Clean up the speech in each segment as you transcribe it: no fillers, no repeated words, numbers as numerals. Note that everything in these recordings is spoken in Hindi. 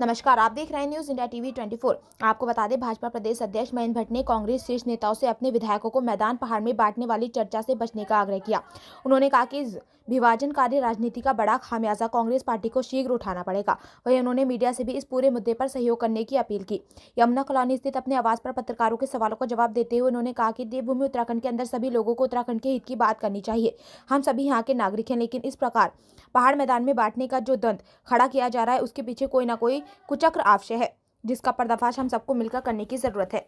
नमस्कार, आप देख रहे हैं न्यूज इंडिया टीवी 24। आपको बता दें, भाजपा प्रदेश अध्यक्ष महेंद्र भट्ट ने कांग्रेस शीर्ष नेताओं से अपने विधायकों को मैदान पहाड़ में बांटने वाली चर्चा से बचने का आग्रह किया। उन्होंने कहा कि इस विभाजनकारी राजनीति का बड़ा खामियाजा कांग्रेस पार्टी को शीघ्र उठाना पड़ेगा। वहीं उन्होंने मीडिया से भी इस पूरे मुद्दे पर सहयोग करने की अपील की। यमुना कॉलोनी स्थित अपने आवास पर पत्रकारों के सवालों का जवाब देते हुए उन्होंने कहा कि देवभूमि उत्तराखंड के अंदर सभी लोगों को उत्तराखंड के हित की बात करनी चाहिए। हम सभी यहाँ के नागरिक हैं, लेकिन इस प्रकार पहाड़ मैदान में बांटने का जो द्वंद्व खड़ा किया जा रहा है, उसके पीछे कोई ना कोई कुचक्र आवश्य है, जिसका पर्दाफाश हम सबको मिलकर करने की जरूरत है।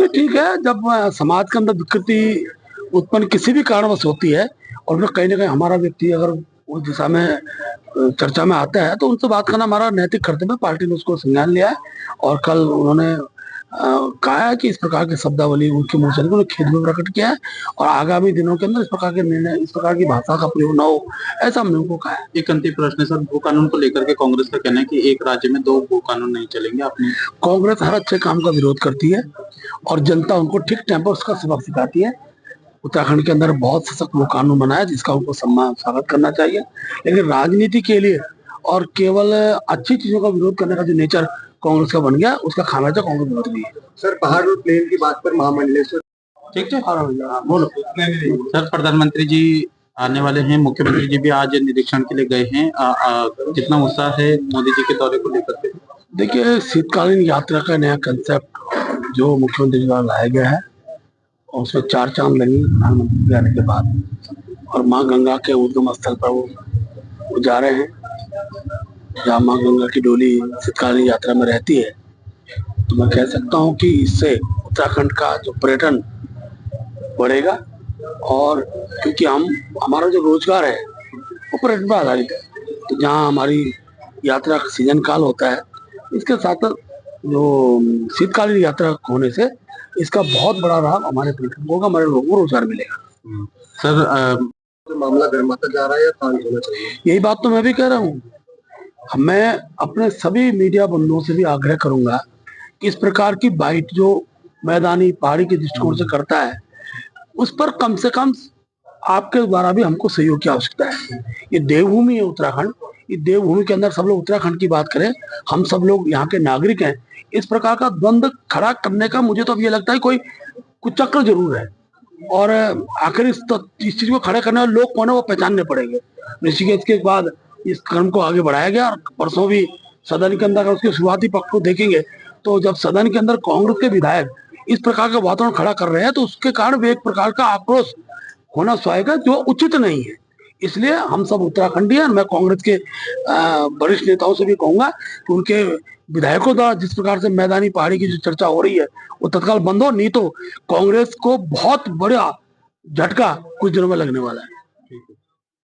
ठीक है, जब समाज के अंदर विकृति उत्पन्न किसी भी कारणवश होती है और फिर कहीं ना कहीं हमारा व्यक्ति अगर उस दिशा में चर्चा में आता है तो उनसे बात करना हमारा नैतिक कर्तव्य है। पार्टी ने उसको संज्ञान लिया है और कल उन्होंने कहा है कि इस प्रकार की शब्दावली उनके मुंह से उन्होंने खेद में प्रकट किया है और आगामी दिनों के अंदर इस प्रकार के निर्णय, इस प्रकार की भाषा का प्रयोग न हो, ऐसा हमने उनको कहा है। एक अंतिम प्रश्न है सर, भू कानून को लेकर के कांग्रेस का कहना है कि एक राज्य में दो भू कानून नहीं चलेंगे। अपने कांग्रेस हर अच्छे काम का विरोध करती है और जनता उनको ठीक टाइम पर उसका सबक सिखाती है। उत्तराखंड के अंदर बहुत सशक्त वो कानून बना है जिसका उनको सम्मान स्वागत करना चाहिए, लेकिन राजनीति के लिए और केवल अच्छी चीजों का विरोध करने का जो नेचर कांग्रेस का बन गया, उसका खामियाजा कांग्रेस विरोध भी है। सर, पहाड़ और प्लेन की बात पर महामंडलेश्वर ठीक है बोलो सर, प्रधानमंत्री जी आने वाले हैं, मुख्यमंत्री जी भी आज निरीक्षण के लिए गए हैं। कितना उत्साह है मोदी जी के दौरे को लेकर के? देखिए, शीतकालीन यात्रा का नया कंसेप्ट जो मुख्यमंत्री जी द्वारा लाया गया है और उसमें 4 चांद लगी प्रधानमंत्री के आने के बाद और माँ गंगा के उद्गम स्थल पर वो जा रहे हैं, जहाँ माँ गंगा की डोली शीतकालीन यात्रा में रहती है। तो मैं कह सकता हूँ कि इससे उत्तराखंड का जो पर्यटन बढ़ेगा और क्योंकि हमारा जो रोजगार है वो पर्यटन पर आधारित है, तो जहाँ हमारी यात्रा का सीजन काल होता है, इसके साथ जो शीतकालीन यात्रा होने से इसका बहुत बड़ा लाभ हमारे पर्यटन को होगा, हमारे लोगों को रोजगार मिलेगा। सर, मामला गर्माता जा रहा है या शांत होना चाहिए? यही बात तो मैं भी कह रहा हूँ। मैं अपने सभी मीडिया बंधुओं से भी आग्रह करूंगा कि इस प्रकार की बाइट जो मैदानी पहाड़ी के दृष्टिकोण से करता है, उस पर कम से कम आपके द्वारा भी हमको सहयोग की आवश्यकता है। ये देवभूमि है उत्तराखंड, ये देवभूमि के अंदर सब लोग उत्तराखंड की बात करें, हम सब लोग यहाँ के नागरिक हैं। इस प्रकार का द्वंद्व खड़ा करने का मुझे तो अब ये लगता है कोई कुचक्र जरूर है और आखिर इस चीज को खड़े करने वाले लोग कौन है वो पहचानने पड़ेंगे। ऋषिकेश के बाद इस क्रम को आगे बढ़ाया गया और परसों भी सदन के अंदर उसके शुरुआती पक्ष को देखेंगे तो जब सदन के अंदर कांग्रेस के विधायक इस प्रकार का वातावरण खड़ा कर रहे हैं तो उसके कारण भी एक प्रकार का आक्रोश होना स्वाभाविक जो उचित नहीं है। इसलिए हम सब उत्तराखंडी हैं। मैं कांग्रेस के वरिष्ठ नेताओं से भी कहूंगा कि उनके विधायकों द्वारा जिस प्रकार से मैदानी पहाड़ी की जो चर्चा हो रही है वो तत्काल बंद हो, नहीं तो कांग्रेस को बहुत बड़ा झटका कुछ दिनों में लगने वाला है।